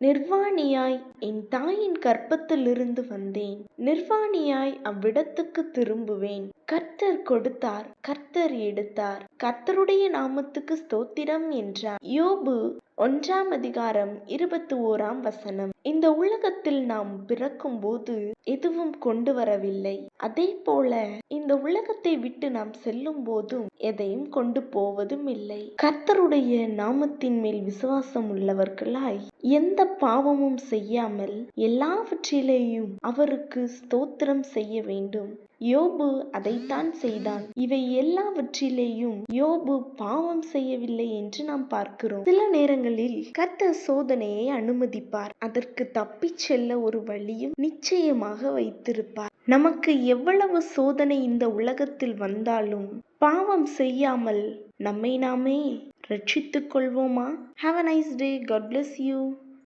நிர்வாணியாய் என் தாயின் கர்ப்பத்திலிருந்து வந்தேன். நிர்வாணியாய் அவ்விடத்துக்கு திரும்புவேன். கர்த்தர் கொடுத்தார், கர்த்தர் எடுத்தார், கர்த்தருடைய நாமத்துக்கு ஸ்தோத்திரம் என்றார். யோபு 1:21. இந்த உலகத்தில் நாம் பிறக்கும்போது எதுவும் கொண்டு வரவில்லை. அதே போல இந்த உலகத்தை விட்டு நாம் செல்லும் போதும் எதையும் கொண்டு போவதும் இல்லை. கர்த்தருடைய நாமத்தின் மேல் விசுவாசம் உள்ளவர்களாய் எந்த பாவமும் செய்யாமல் எல்லாவற்றிலேயும் அவருக்கு ஸ்தோத்திரம் செய்ய வேண்டும். யோபு அதைத்தான் செய்தான். இவை எல்லாவற்றிலேயும் யோபு பாவம் செய்யவில்லை என்று நாம் பார்க்கிறோம். சில நேரங்களில் கர்த்தர் சோதனையை அனுமதிப்பார். அதற்கு தப்பிச் செல்ல ஒரு வழியும் நிச்சயமாக வைத்திருப்பார். நமக்கு எவ்வளவு சோதனை இந்த உலகத்தில் வந்தாலும் பாவம் செய்யாமல் நம்மை நாமே ரட்சித்துக் கொள்வோமா? Have a nice day. God bless you.